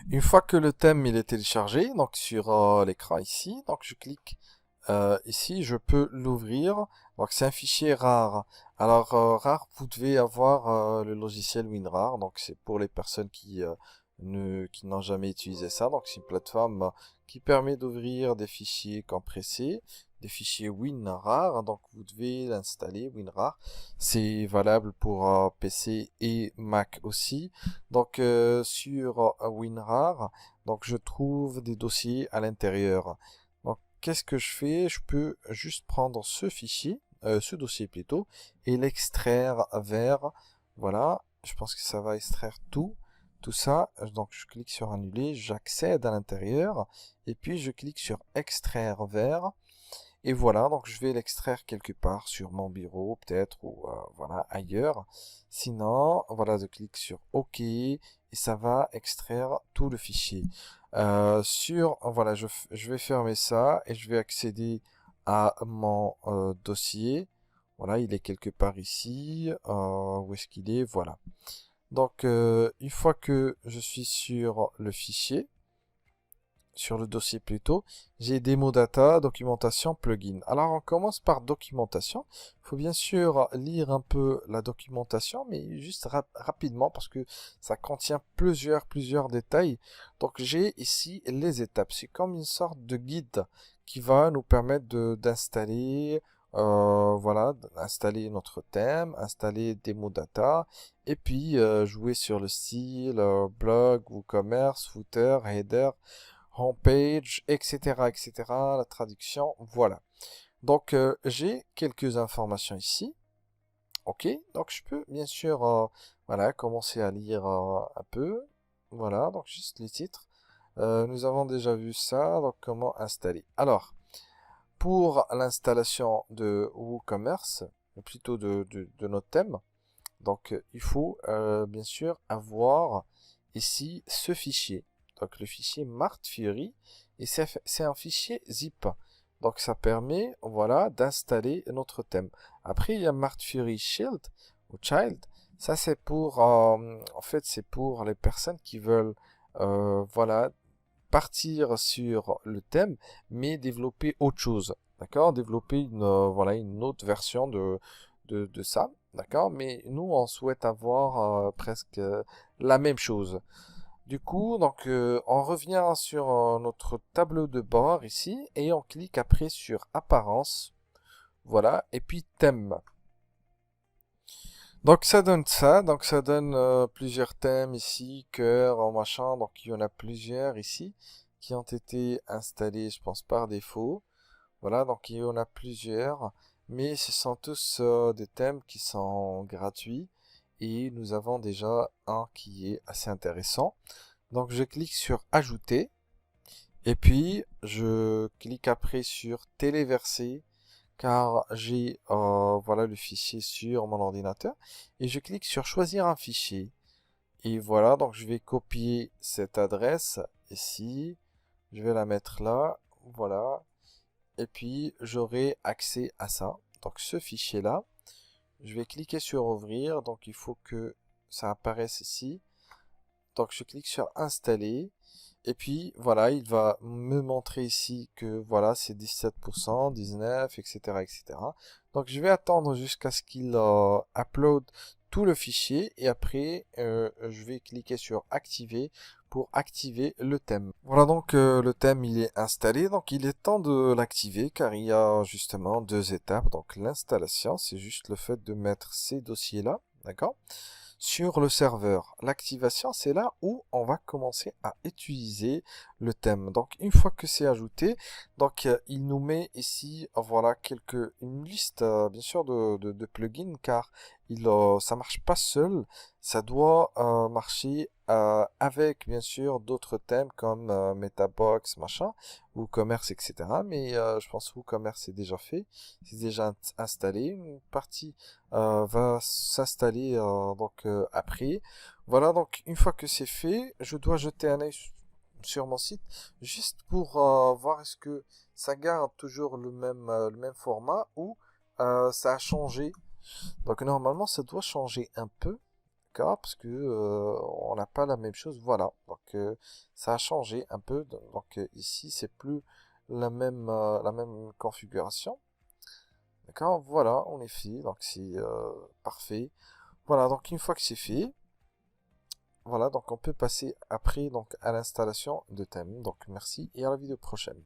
Une fois que le thème il est téléchargé, donc sur l'écran ici, donc je clique ici, je peux l'ouvrir. Donc c'est un fichier rare. Alors rare, vous devez avoir le logiciel WinRAR. Donc c'est pour les personnes qui n'ont jamais utilisé ça. Donc c'est une plateforme qui permet d'ouvrir des fichiers compressés, des fichiers WinRAR. Donc vous devez l'installer WinRAR. C'est valable pour PC et Mac aussi. Donc sur WinRAR, donc je trouve des dossiers à l'intérieur. Donc qu'est-ce que je fais? Je peux juste prendre ce fichier, ce dossier plutôt, et l'extraire vers, voilà, je pense que ça va extraire tout ça. Donc je clique sur annuler, j'accède à l'intérieur, et puis je clique sur extraire vers, et voilà, donc je vais l'extraire quelque part sur mon bureau, peut-être, ou voilà, ailleurs. Sinon, voilà, je clique sur OK, et ça va extraire tout le fichier. Voilà, je vais fermer ça, et je vais accéder à mon dossier. Voilà, il est quelque part ici. Où est-ce qu'il est? Voilà. Donc, une fois que je suis sur le fichier, sur le dossier plutôt, j'ai démo data, documentation, plugin. Alors on commence par documentation. Il faut bien sûr lire un peu la documentation, mais juste rapidement parce que ça contient plusieurs détails. Donc j'ai ici les étapes. C'est comme une sorte de guide qui va nous permettre d'installer, voilà, d'installer notre thème, installer démo data, et puis jouer sur le style, blog, WooCommerce, footer, header, homepage, etc., la traduction, voilà. Donc, j'ai quelques informations ici. Ok, donc je peux bien sûr, voilà, commencer à lire un peu. Voilà, donc juste les titres. Nous avons déjà vu ça, donc comment installer. Alors, pour l'installation de WooCommerce, ou plutôt de notre thème, donc il faut bien sûr avoir ici ce fichier. Donc le fichier Mart Fury, et c'est un fichier zip. Donc ça permet, voilà, d'installer notre thème. Après il y a Mart Fury Shield ou Child. Ça c'est pour, en fait c'est pour les personnes qui veulent, voilà, partir sur le thème, mais développer autre chose. D'accord? Développer voilà, une autre version de ça. D'accord? Mais nous, on souhaite avoir presque la même chose. Du coup, donc, on revient sur notre tableau de bord ici et on clique après sur apparence. Voilà. Et puis thème. Donc ça donne ça. Donc ça donne plusieurs thèmes ici, cœur, machin. Donc il y en a plusieurs ici qui ont été installés, je pense, par défaut. Voilà, donc il y en a plusieurs, mais ce sont tous des thèmes qui sont gratuits et nous avons déjà un qui est assez intéressant. Donc je clique sur ajouter et puis je clique après sur téléverser car j'ai voilà le fichier sur mon ordinateur et je clique sur choisir un fichier. Et voilà, donc je vais copier cette adresse ici, je vais la mettre là, voilà, et puis j'aurai accès à ça. Donc ce fichier-là, je vais cliquer sur ouvrir, donc il faut que ça apparaisse ici. Donc je clique sur installer, et puis voilà, il va me montrer ici que voilà, c'est 17%, 19, etc., etc. Donc je vais attendre jusqu'à ce qu'il upload tout le fichier et après je vais cliquer sur activer pour activer le thème. Voilà, donc le thème il est installé, donc il est temps de l'activer car il y a justement deux étapes. Donc l'installation, c'est juste le fait de mettre ces dossiers là, d'accord, sur le serveur. L'activation, c'est là où on va commencer à utiliser le thème. Donc, une fois que c'est ajouté, donc il nous met ici, voilà, une liste, bien sûr, de plugins, car ça marche pas seul. Ça doit marcher avec, bien sûr, d'autres thèmes comme Metabox, machin, WooCommerce, etc. Mais je pense que WooCommerce est déjà fait, c'est déjà installé. Une partie va s'installer donc après. Voilà, donc une fois que c'est fait, je dois jeter un œil sur mon site juste pour voir est-ce que ça garde toujours le même format ou ça a changé. Donc normalement ça doit changer un peu cas parce que on n'a pas la même chose. Voilà, donc ça a changé un peu. Donc ici, c'est plus la même configuration. D'accord, voilà, on est fait. Donc c'est parfait. Voilà, donc une fois que c'est fait, voilà, donc on peut passer après donc à l'installation de thème. Donc merci et à la vidéo prochaine.